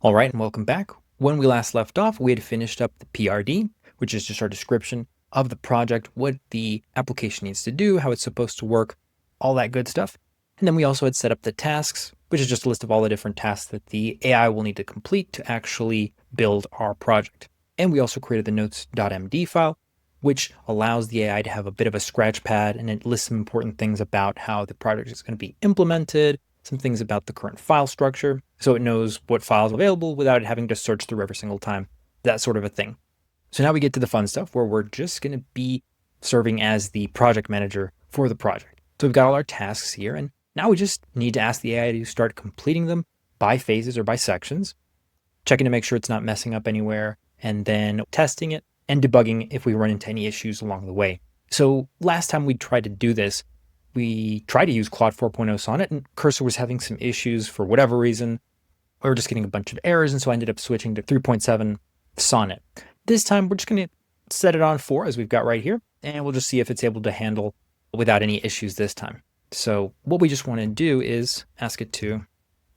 All right, and welcome back. When we last left off, we had finished up the PRD, which is just our description of the project, what the application needs to do, how it's supposed to work, all that good stuff. And then we also had set up the tasks, which is just a list of all the different tasks that the AI will need to complete to actually build our project. And we also created the notes.md file, which allows the AI to have a bit of a scratch pad, and it lists some important things about how the project is going to be implemented, some things about the current file structure, so it knows what files are available without it having to search through every single time, that sort of a thing. So now we get to the fun stuff where we're just going to be serving as the project manager for the project. So we've got all our tasks here, and now we just need to ask the AI to start completing them by phases or by sections, checking to make sure it's not messing up anywhere, and then testing it and debugging if we run into any issues along the way. So last time we tried to do this, we tried to use Claude 4.0 Sonnet, and Cursor was having some issues for whatever reason. We were just getting a bunch of errors, and so I ended up switching to 3.7 Sonnet. This time, we're just going to set it on 4, as we've got right here, and we'll just see if it's able to handle without any issues this time. So what we just want to do is ask it to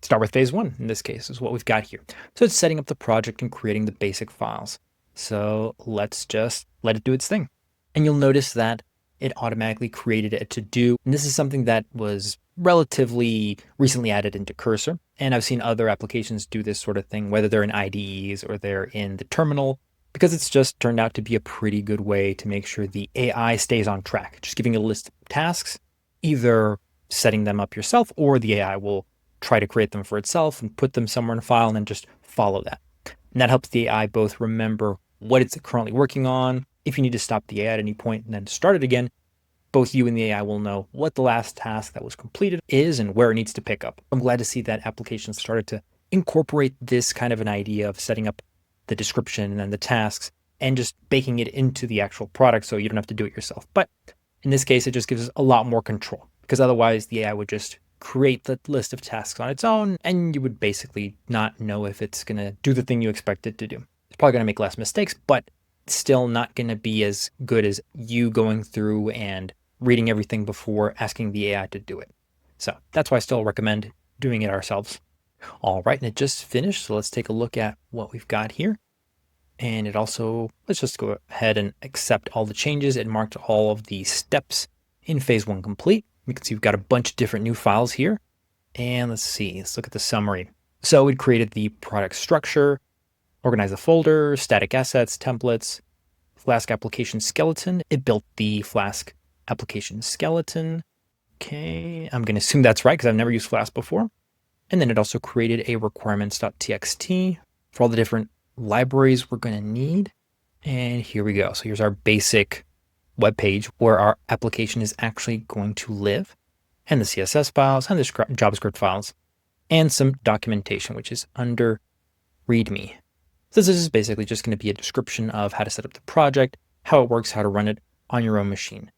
start with phase 1, in this case, is what we've got here. So it's setting up the project and creating the basic files. So let's just let it do its thing. And you'll notice that it automatically created a to-do. And this is something that was relatively recently added into Cursor. And I've seen other applications do this sort of thing, whether they're in IDEs or they're in the terminal, because it's just turned out to be a pretty good way to make sure the AI stays on track. Just giving a list of tasks, either setting them up yourself or the AI will try to create them for itself and put them somewhere in a file and then just follow that. And that helps the AI both remember what it's currently working on. If you need to stop the AI at any point and then start it again, both you and the AI will know what the last task that was completed is and where it needs to pick up. I'm glad to see that applications started to incorporate this kind of an idea of setting up the description and then the tasks and just baking it into the actual product so you don't have to do it yourself. But in this case, it just gives us a lot more control, because otherwise the AI would just create the list of tasks on its own, and you would basically not know if it's going to do the thing you expect it to do. It's probably going to make less mistakes, but still not going to be as good as you going through and reading everything before asking the AI to do it. So that's why I still recommend doing it ourselves. All right, and it just finished. So let's take a look at what we've got here. And it also, let's just go ahead and accept all the changes. It marked all of the steps in phase 1 complete. You can see we've got a bunch of different new files here. And let's look at the summary. So it created the product structure, organized the folder, static assets, templates, Flask application skeleton. It built the Flask application skeleton. Okay, I'm going to assume that's right because I've never used Flask before. And then it also created a requirements.txt for all the different libraries we're going to need. And here we go. So here's our basic web page where our application is actually going to live, and the CSS files and the JavaScript files, and some documentation, which is under README. So this is basically just going to be a description of how to set up the project, how it works, how to run it on your own machine.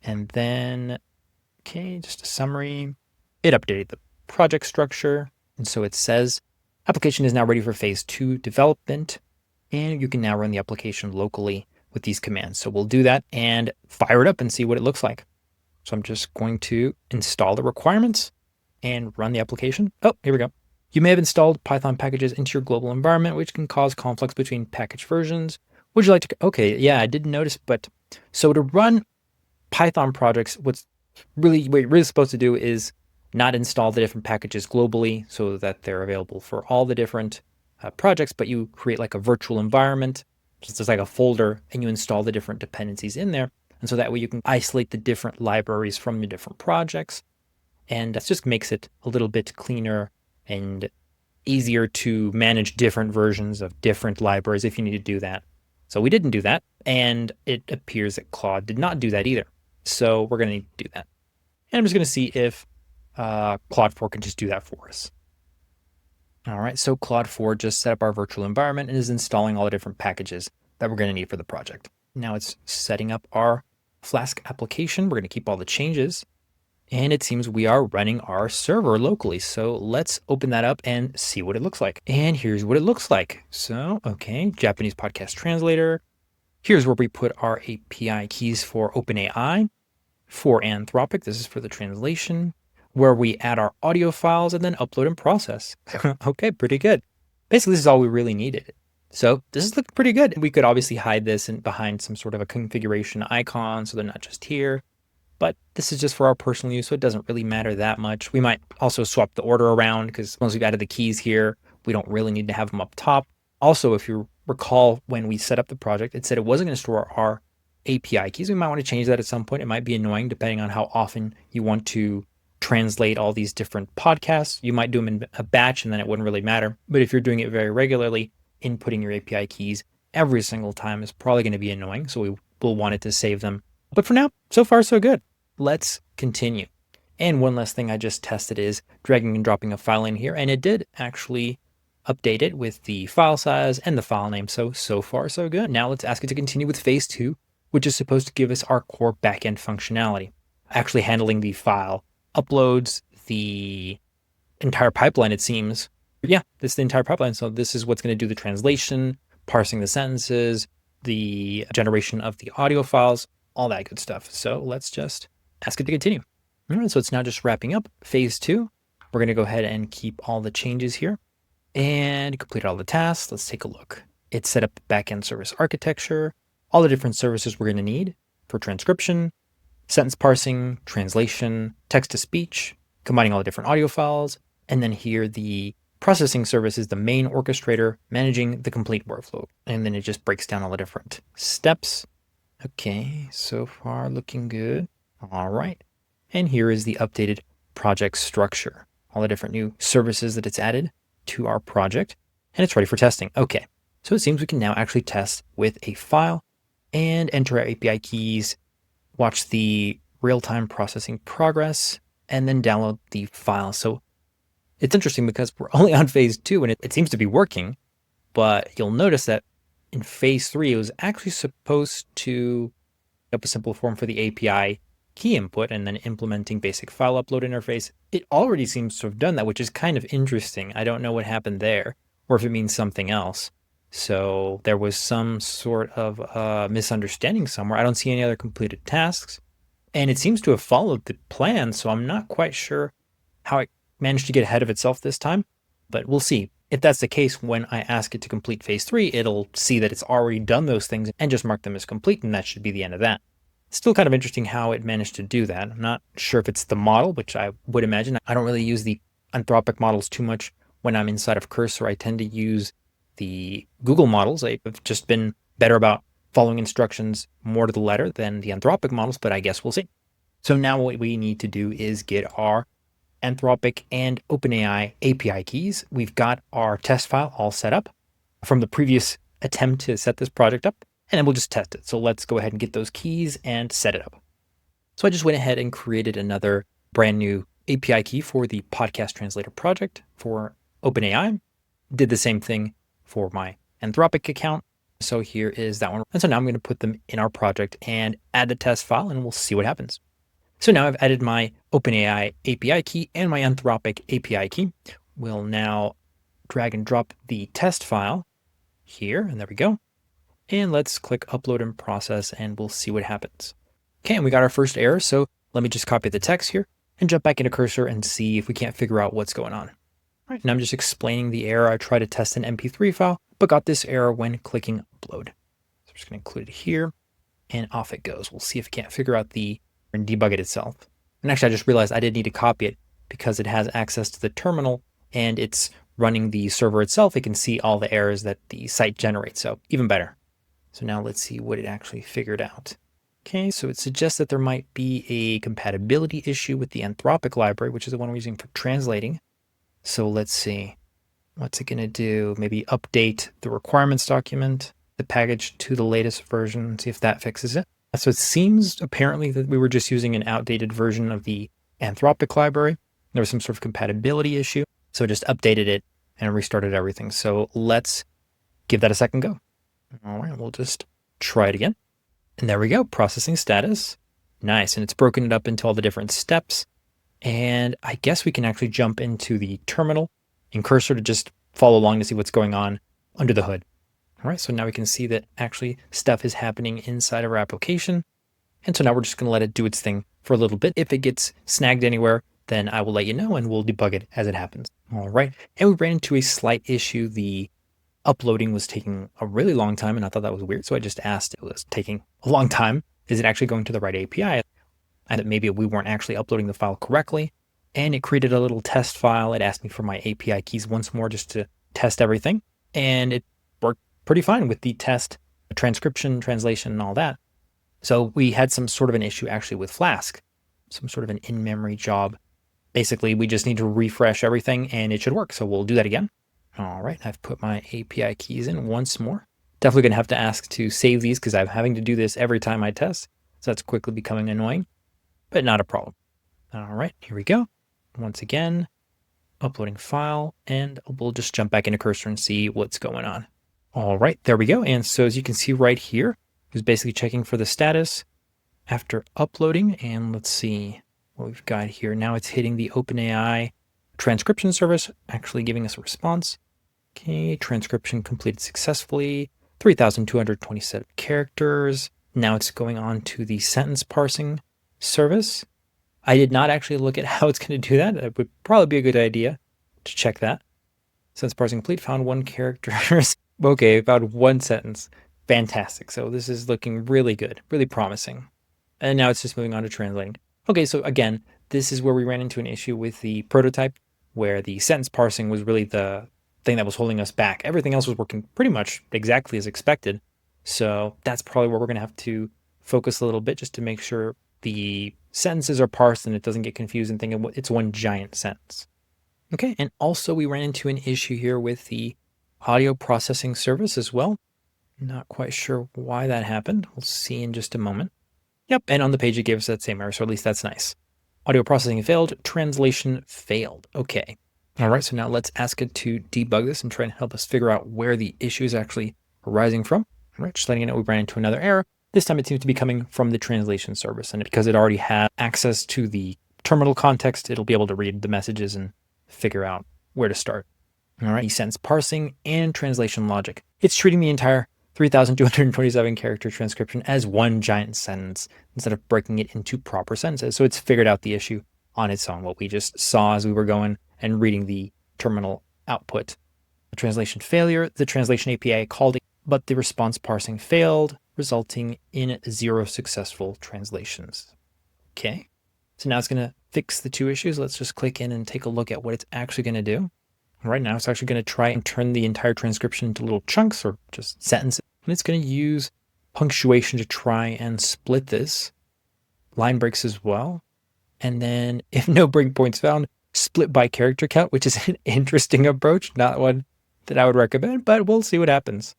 And then, okay, just a summary. It updated the project structure. And so it says, application is now ready for phase 2 development, and you can now run the application locally with these commands. So we'll do that and fire it up and see what it looks like. So I'm just going to install the requirements and run the application. Oh, here we go. You may have installed Python packages into your global environment, which can cause conflicts between package versions. Would you like to? Okay, yeah, I didn't notice, but so to run Python projects, what you're really supposed to do is not install the different packages globally so that they're available for all the different projects, but you create like a virtual environment. So it's like a folder, and you install the different dependencies in there. And so that way you can isolate the different libraries from the different projects. And that just makes it a little bit cleaner and easier to manage different versions of different libraries if you need to do that. So we didn't do that, and it appears that Claude did not do that either. So we're going to need to do that. And I'm just going to see if Claude 4 can just do that for us. All right, so Claude 4 just set up our virtual environment and is installing all the different packages that we're going to need for the project. Now it's setting up our Flask application. We're going to keep all the changes. And it seems we are running our server locally. So let's open that up and see what it looks like. And here's what it looks like. So, okay, Japanese Podcast Translator. Here's where we put our API keys for OpenAI, for Anthropic. This is for the translation, where we add our audio files and then upload and process. Okay, pretty good. Basically, this is all we really needed. So this is looking pretty good. We could obviously hide this behind some sort of a configuration icon so they're not just here. But this is just for our personal use, so it doesn't really matter that much. We might also swap the order around because once we've added the keys here, we don't really need to have them up top. Also, if you recall, when we set up the project, it said it wasn't going to store our API keys. We might want to change that at some point. It might be annoying depending on how often you want to translate all these different podcasts. You might do them in a batch and then it wouldn't really matter. But if you're doing it very regularly, inputting your API keys every single time is probably going to be annoying. So we will want it to save them. But for now, so far, so good. Let's continue. And one last thing I just tested is dragging and dropping a file in here. And it did actually update it with the file size and the file name. So far, so good. Now let's ask it to continue with phase 2, which is supposed to give us our core backend functionality, actually handling the file uploads, the entire pipeline, it seems. Yeah, this is the entire pipeline. So this is what's going to do the translation, parsing the sentences, the generation of the audio files, all that good stuff. So let's just ask it to continue. All right, so it's now just wrapping up phase 2. We're going to go ahead and keep all the changes here and complete all the tasks. Let's take a look. It set up the backend service architecture, all the different services we're going to need for transcription, sentence parsing, translation, text-to-speech, combining all the different audio files, and then here the processing service is the main orchestrator managing the complete workflow. And then it just breaks down all the different steps. Okay, so far looking good. All right. And here is the updated project structure, all the different new services that it's added to our project, and it's ready for testing. Okay, so it seems we can now actually test with a file and enter our API keys, watch the real-time processing progress, and then download the file. So it's interesting because we're only on phase 2 and it seems to be working, but you'll notice that in phase 3, it was actually supposed to up a simple form for the API key input and then implementing basic file upload interface. It already seems to have done that, which is kind of interesting. I don't know what happened there or if it means something else. So there was some sort of misunderstanding somewhere. I don't see any other completed tasks, and it seems to have followed the plan. So I'm not quite sure how it managed to get ahead of itself this time, but we'll see. If that's the case, when I ask it to complete phase 3, it'll see that it's already done those things and just mark them as complete, and that should be the end of that. Still kind of interesting how it managed to do that. I'm not sure if it's the model, which I would imagine. I don't really use the Anthropic models too much when I'm inside of Cursor. I tend to use the Google models. I've just been better about following instructions more to the letter than the Anthropic models, but I guess we'll see. So now what we need to do is get our Anthropic and OpenAI API keys. We've got our test file all set up from the previous attempt to set this project up, and then we'll just test it. So let's go ahead and get those keys and set it up. So I just went ahead and created another brand new API key for the Podcast Translator project for OpenAI. Did the same thing for my Anthropic account. So here is that one. And so now I'm going to put them in our project and add the test file, and we'll see what happens. So now I've added my OpenAI API key and my Anthropic API key. We'll now drag and drop the test file here, and there we go. And let's click upload and process, and we'll see what happens. Okay, and we got our first error. So let me just copy the text here and jump back into Cursor and see if we can't figure out what's going on. All right, now I'm just explaining the error. I tried to test an MP3 file, but got this error when clicking upload. So I'm just going to include it here, and off it goes. We'll see if we can't figure out and debug it itself. And actually, I just realized I did need to copy it because it has access to the terminal and it's running the server itself. It can see all the errors that the site generates. So even better. So now let's see what it actually figured out. Okay, so it suggests that there might be a compatibility issue with the Anthropic library, which is the one we're using for translating. So let's see. What's it going to do? Maybe update the requirements document, the package to the latest version, see if that fixes it. So it seems apparently that we were just using an outdated version of the Anthropic library. There was some sort of compatibility issue. So it just updated it and restarted everything. So let's give that a second go. All right, we'll just try it again. And there we go, processing status. Nice, and it's broken it up into all the different steps. And I guess we can actually jump into the terminal in Cursor to just follow along to see what's going on under the hood. All right, so now we can see that actually stuff is happening inside of our application. And so now we're just going to let it do its thing for a little bit. If it gets snagged anywhere, then I will let you know and we'll debug it as it happens. All right. And we ran into a slight issue. The uploading was taking a really long time, and I thought that was weird. So I just asked, it was taking a long time. Is it actually going to the right API? And that maybe we weren't actually uploading the file correctly. And it created a little test file. It asked me for my API keys once more just to test everything. And it worked pretty fine with the test, transcription, translation, and all that. So we had some sort of an issue actually with Flask, some sort of an in-memory job. Basically, we just need to refresh everything and it should work. So we'll do that again. All right, I've put my API keys in once more. Definitely gonna have to ask to save these because I'm having to do this every time I test. So that's quickly becoming annoying, but not a problem. All right, here we go. Once again, uploading file, and we'll just jump back into Cursor and see what's going on. All right, there we go. And so as you can see right here, it's basically checking for the status after uploading. And let's see what we've got here. Now it's hitting the OpenAI transcription service, actually giving us a response. Okay, transcription completed successfully, 3,227 characters. Now it's going on to the sentence parsing service. I did not actually look at how it's going to do that. It would probably be a good idea to check that. Sentence parsing complete, found one character. Okay, found one sentence. Fantastic. So this is looking really good, really promising. And now it's just moving on to translating. Okay, so again, this is where we ran into an issue with the prototype where the sentence parsing was really the thing that was holding us back. Everything else was working pretty much exactly as expected. So that's probably where we're going to have to focus a little bit just to make sure the sentences are parsed and it doesn't get confused and thinking it's one giant sentence. Okay, and also we ran into an issue here with the audio processing service as well. Not quite sure why that happened. We'll see in just a moment. Yep, and on the page it gave us that same error, so at least that's nice. Audio processing failed, translation failed. Okay. All right, so now let's ask it to debug this and try and help us figure out where the issue is actually arising from. All right, just letting you know we ran into another error. This time it seems to be coming from the translation service, and because it already had access to the terminal context, it'll be able to read the messages and figure out where to start. All right, sentence parsing and translation logic. It's treating the entire 3,227 character transcription as one giant sentence instead of breaking it into proper sentences. So it's figured out the issue on its own, what we just saw as we were going and reading the terminal output. The translation failure, the translation API called it, but the response parsing failed, resulting in 0 successful translations. Okay, so now it's going to fix the two issues. Let's just click in and take a look at what it's actually going to do. Right now, it's actually going to try and turn the entire transcription into little chunks or just sentences. And it's going to use punctuation to try and split this. Line breaks as well. And then if no breakpoints found, split by character count, which is an interesting approach, not one that I would recommend, but we'll see what happens.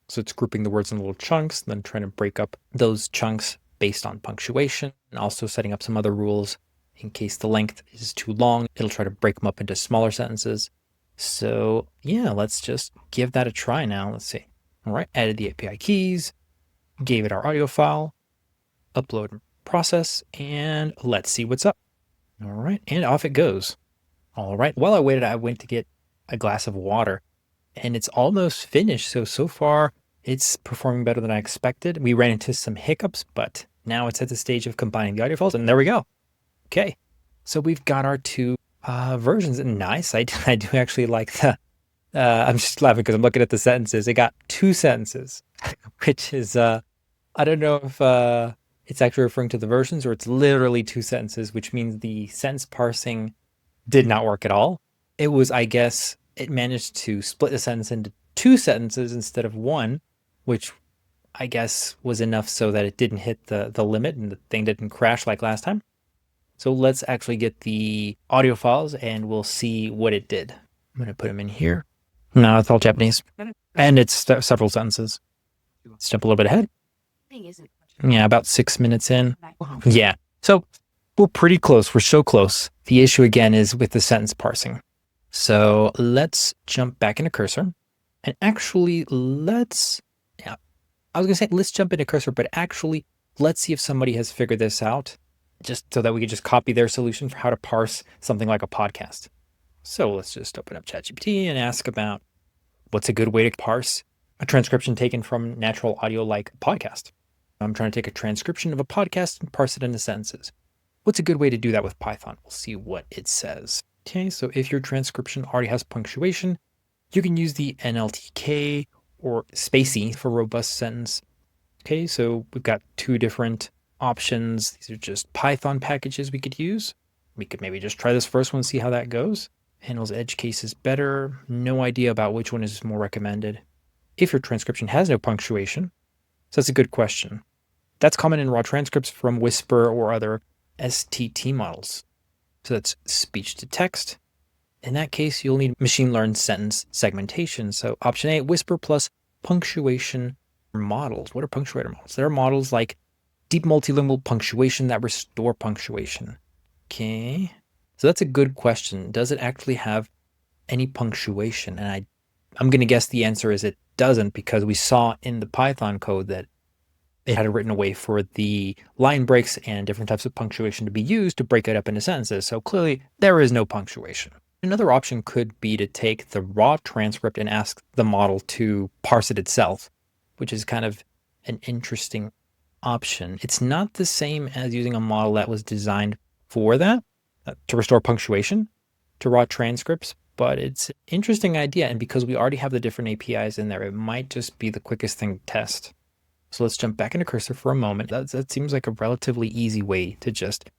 So it's grouping the words in little chunks, then trying to break up those chunks based on punctuation, and also setting up some other rules in case the length is too long. It'll try to break them up into smaller sentences. So yeah, let's just give that a try now. Let's see. All right, added the API keys, gave it our audio file, upload and process, and let's see what's up. All right, and off it goes. All right, while I waited, I went to get a glass of water, and it's almost finished. So far, it's performing better than I expected. We ran into some hiccups, but now it's at the stage of combining the audio files, and there we go. Okay, so we've got our two versions. Nice. I do actually like the, I'm just laughing because I'm looking at the sentences. It got 2 sentences, which is, I don't know if it's actually referring to the versions or it's literally 2 sentences, which means the sentence parsing did not work at all. It was, I guess, it managed to split the sentence into 2 sentences instead of 1, which I guess was enough so that it didn't hit the limit and the thing didn't crash like last time. So let's actually get the audio files and we'll see what it did. I'm going to put them in here. No, it's all Japanese. And it's several sentences. Let's jump a little bit ahead. Yeah, about 6 minutes in. Yeah. So we're pretty close. We're so close. The issue again is with the sentence parsing. So let's jump back into Cursor. And actually let's jump into Cursor, but actually let's see if somebody has figured this out, just so that we could just copy their solution for how to parse something like a podcast. So let's just open up ChatGPT and ask about what's a good way to parse a transcription taken from natural audio like a podcast. I'm trying to take a transcription of a podcast and parse it into sentences. What's a good way to do that with Python? We'll see what it says. Okay, so if your transcription already has punctuation, you can use the NLTK or spacey for robust sentence. Okay, so we've got two different options. These are just Python packages we could use. We could maybe just try this first one, see how that goes. Handles edge cases better. No idea about which one is more recommended. If your transcription has no punctuation, so that's a good question. That's common in raw transcripts from Whisper or other STT models. So that's speech to text. In that case, you'll need machine learned sentence segmentation. So option A, Whisper plus punctuation models. What are punctuator models? They're models like deep multilingual punctuation that restore punctuation. Okay. So that's a good question. Does it actually have any punctuation? And I'm going to guess the answer is it doesn't, because we saw in the Python code that it had written a way for the line breaks and different types of punctuation to be used to break it up into sentences. So clearly there is no punctuation. Another option could be to take the raw transcript and ask the model to parse it itself, which is kind of an interesting option. It's not the same as using a model that was designed for that, to restore punctuation to raw transcripts, but it's an interesting idea. And because we already have the different APIs in there, it might just be the quickest thing to test. So let's jump back into Cursor for a moment. That seems like a relatively easy way to just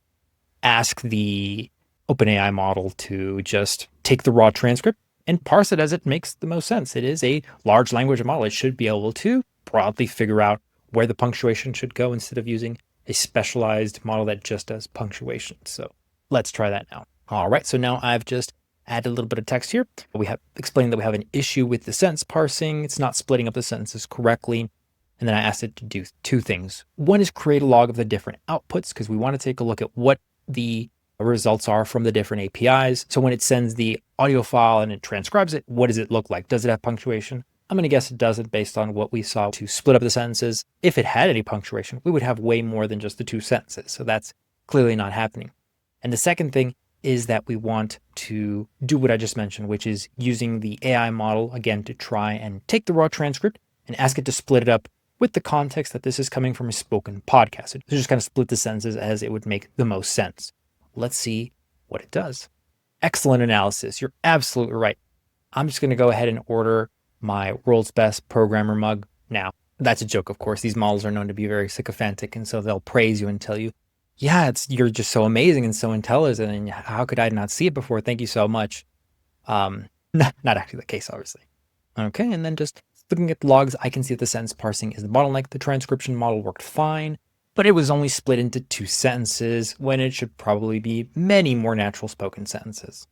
ask the OpenAI model to just take the raw transcript and parse it as it makes the most sense. It is a large language model. It should be able to broadly figure out where the punctuation should go instead of using a specialized model that just does punctuation. So let's try that now. All right, so now I've just added a little bit of text here. We have explained that we have an issue with the sentence parsing. It's not splitting up the sentences correctly. And then I asked it to do two things. One is create a log of the different outputs, because we want to take a look at what the results are from the different APIs. So when it sends the audio file and it transcribes it, what does it look like? Does it have punctuation? I'm going to guess it doesn't based on what we saw to split up the sentences. If it had any punctuation, we would have way more than just the two sentences. So that's clearly not happening. And the second thing is that we want to do what I just mentioned, which is using the AI model, again, to try and take the raw transcript and ask it to split it up with the context that this is coming from a spoken podcast. So just kind of split the sentences as it would make the most sense. Let's see what it does. Excellent analysis. You're absolutely right. I'm just going to go ahead and order my world's best programmer mug now. That's a joke, of course. These models are known to be very sycophantic, and so they'll praise you and tell you, yeah, you're just so amazing and so intelligent, and how could I not see it before? Thank you so much. Not actually the case, obviously. Okay, and then just looking at the logs, I can see that the sentence parsing is the bottleneck. The transcription model worked fine, but it was only split into two sentences when it should probably be many more natural spoken sentences.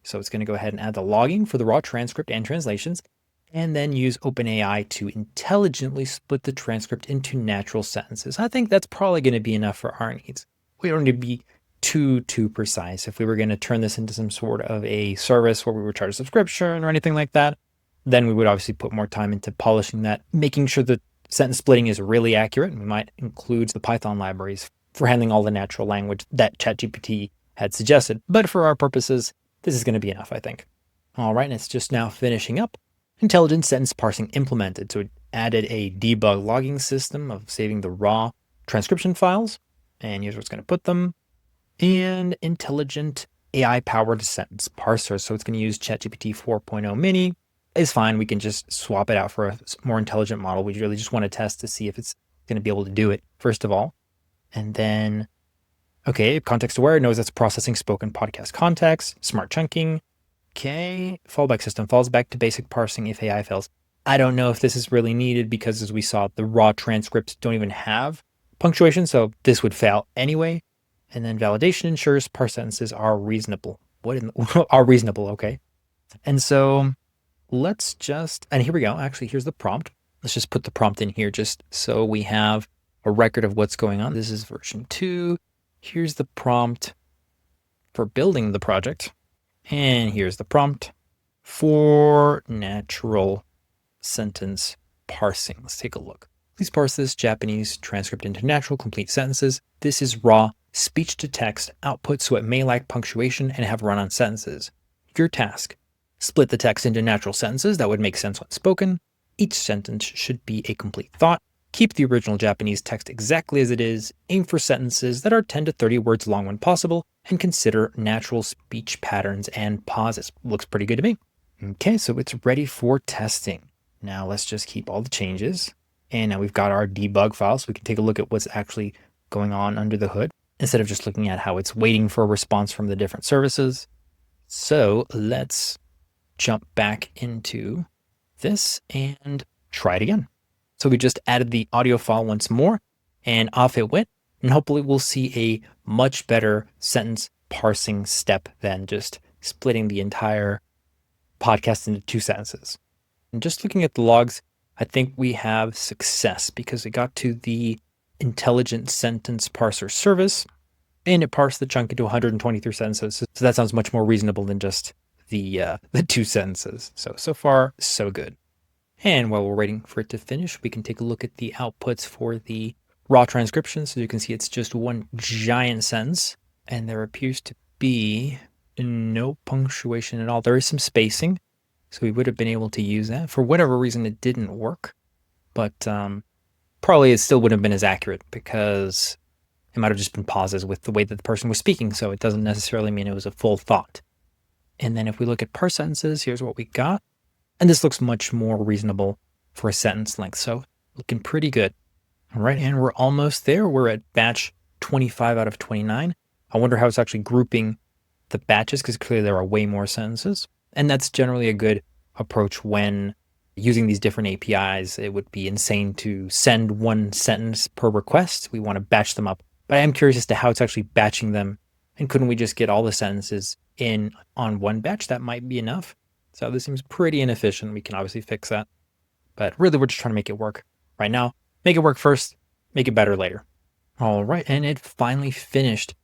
So it's going to go ahead and add the logging for the raw transcript and translations, and then use OpenAI to intelligently split the transcript into natural sentences. I think that's probably going to be enough for our needs. We don't need to be too precise. If we were going to turn this into some sort of a service where we would charge a subscription or anything like that, then we would obviously put more time into polishing that, making sure the sentence splitting is really accurate. And we might include the Python libraries for handling all the natural language that ChatGPT had suggested. But for our purposes, this is going to be enough, I think. All right, and it's just now finishing up. Intelligent sentence parsing implemented. So it added a debug logging system of saving the raw transcription files, and here's where it's going to put them. And intelligent AI-powered sentence parser. So it's going to use ChatGPT 4.0 mini. Is fine. We can just swap it out for a more intelligent model. We really just want to test to see if it's going to be able to do it, first of all. And then, okay, context aware, knows it's processing spoken podcast context, smart chunking. Okay, fallback system falls back to basic parsing if AI fails. I don't know if this is really needed because, as we saw, the raw transcripts don't even have punctuation, so this would fail anyway. And then validation ensures parse sentences are reasonable. Are reasonable, okay. And so let's just, and here we go. Actually, here's the prompt. Let's just put the prompt in here just so we have a record of what's going on. This is version 2. Here's the prompt for building the project. And here's the prompt for natural sentence parsing. Let's take a look. Please parse this Japanese transcript into natural complete sentences. This is raw speech to text output, so it may lack punctuation and have run-on sentences. Your task: split the text into natural sentences that would make sense when spoken. Each sentence should be a complete thought. Keep the original Japanese text exactly as it is. Aim for sentences that are 10 to 30 words long when possible. and consider natural speech patterns and pauses. Looks pretty good to me. Okay, so it's ready for testing. Now let's just keep all the changes. And now we've got our debug file, so we can take a look at what's actually going on under the hood instead of just looking at how it's waiting for a response from the different services. So let's jump back into this and try it again. So we just added the audio file once more and off it went. And hopefully we'll see a much better sentence parsing step than just splitting the entire podcast into 2 sentences. And just looking at the logs, I think we have success because it got to the intelligent sentence parser service and it parsed the chunk into 123 sentences. So that sounds much more reasonable than just the 2 sentences. So far, so good. And while we're waiting for it to finish, we can take a look at the outputs for the raw transcription. So you can see it's just one giant sentence and there appears to be no punctuation at all. There is some spacing, so we would have been able to use that. For whatever reason, it didn't work, but probably it still wouldn't have been as accurate because it might have just been pauses with the way that the person was speaking. So it doesn't necessarily mean it was a full thought. And then if we look at parse sentences, here's what we got. And this looks much more reasonable for a sentence length. So looking pretty good. All right, and we're almost there. We're at batch 25 out of 29. I wonder how it's actually grouping the batches because clearly there are way more sentences. And that's generally a good approach when using these different APIs. It would be insane to send one sentence per request. We want to batch them up. But I am curious as to how it's actually batching them. And couldn't we just get all the sentences in on one batch? That might be enough. So this seems pretty inefficient. We can obviously fix that. But really, we're just trying to make it work right now. Make it work first, make it better later. All right, and it finally finished.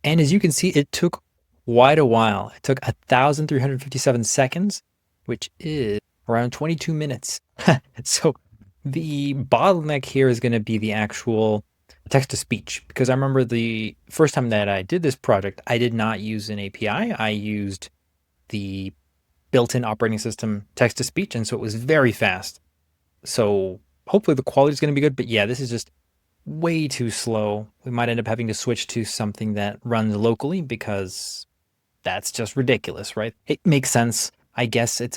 And as you can see, it took quite a while. It took 1,357 seconds, which is around 22 minutes. So the bottleneck here is going to be the actual text-to-speech, because I remember the first time that I did this project, I did not use an API. I used the built-in operating system text-to-speech, and so it was very fast. So hopefully the quality is going to be good, but yeah, this is just way too slow. We might end up having to switch to something that runs locally because that's just ridiculous, right? It makes sense. I guess it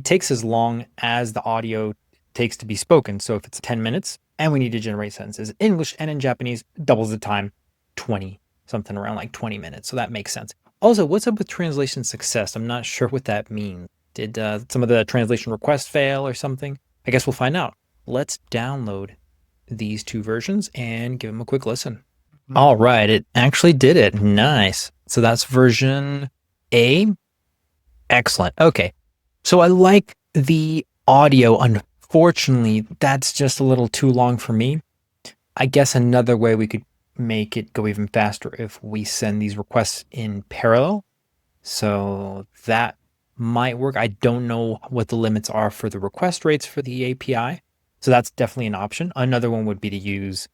takes as long as the audio takes to be spoken. So if it's 10 minutes and we need to generate sentences in English and in Japanese, doubles the time, 20, something around like 20 minutes. So that makes sense. Also, what's up with translation success? I'm not sure what that means. Did some of the translation requests fail or something? I guess we'll find out. Let's download these 2 versions and give them a quick listen. All right, it actually did it. Nice. So that's version A. Excellent. Okay. So I like the audio. Unfortunately, that's just a little too long for me. I guess another way we could make it go even faster if we send these requests in parallel. So that might work. I don't know what the limits are for the request rates for the API. So that's definitely an option. Another one would be to use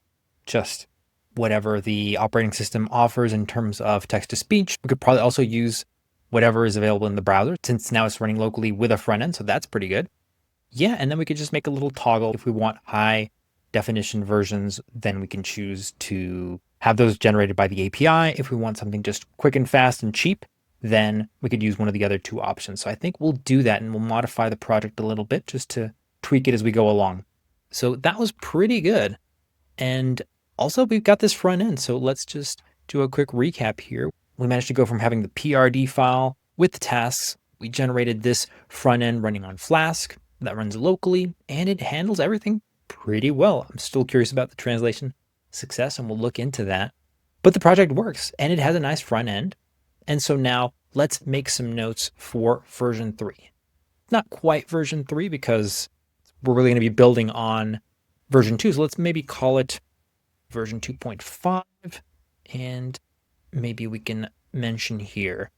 just whatever the operating system offers in terms of text-to-speech. We could probably also use whatever is available in the browser, since now it's running locally with a front end. So that's pretty good. Yeah, and then we could just make a little toggle. If we want high definition versions, then we can choose to have those generated by the API. If we want something just quick and fast and cheap, then we could use one of the other 2 options. So I think we'll do that and we'll modify the project a little bit just to tweak it as we go along. So that was pretty good. And also we've got this front end. So let's just do a quick recap here. We managed to go from having the PRD file with the tasks. We generated this front end running on Flask that runs locally, and it handles everything pretty well. I'm still curious about the translation success, and we'll look into that. But the project works, and it has a nice front end. And so now let's make some notes for version 3. Not quite version 3 because we're really going to be building on version 2. So let's maybe call it version 2.5. And maybe we can mention here,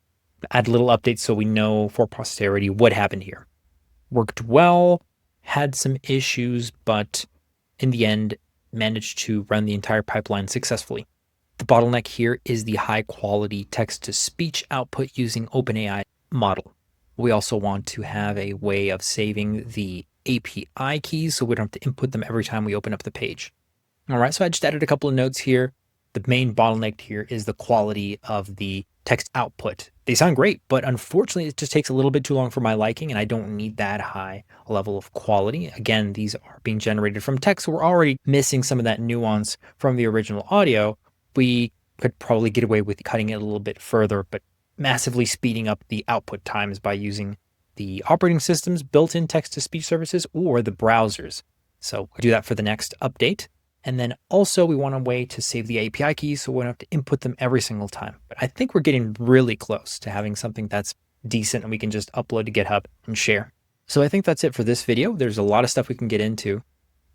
add a little update so we know for posterity what happened here. Worked well, had some issues, but in the end, managed to run the entire pipeline successfully. The bottleneck here is the high quality text-to-speech output using OpenAI model. We also want to have a way of saving the API keys so we don't have to input them every time we open up the page. All right, so I just added a couple of notes here. the main bottleneck here is the quality of the text output. They sound great, but unfortunately, it just takes a little bit too long for my liking, and I don't need that high level of quality. Again, these are being generated from text, so we're already missing some of that nuance from the original audio. We could probably get away with cutting it a little bit further, but massively speeding up the output times by using the operating system's built-in text-to-speech services or the browsers. So we'll do that for the next update. And then also we want a way to save the API keys so we don't have to input them every single time. But I think we're getting really close to having something that's decent and we can just upload to GitHub and share. So I think that's it for this video. There's a lot of stuff we can get into,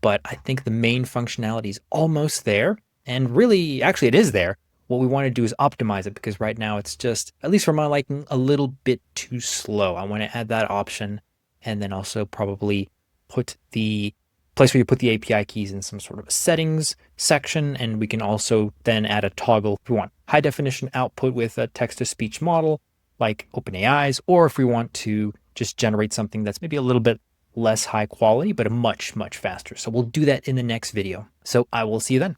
but I think the main functionality is almost there. And really, actually it is there. What we want to do is optimize it because right now it's just, at least for my liking, a little bit too slow. I want to add that option and then also probably put the place where you put the API keys in some sort of a settings section. And we can also then add a toggle if we want high definition output with a text to speech model like OpenAI's, or if we want to just generate something that's maybe a little bit less high quality, but a much, much faster. So we'll do that in the next video. So I will see you then.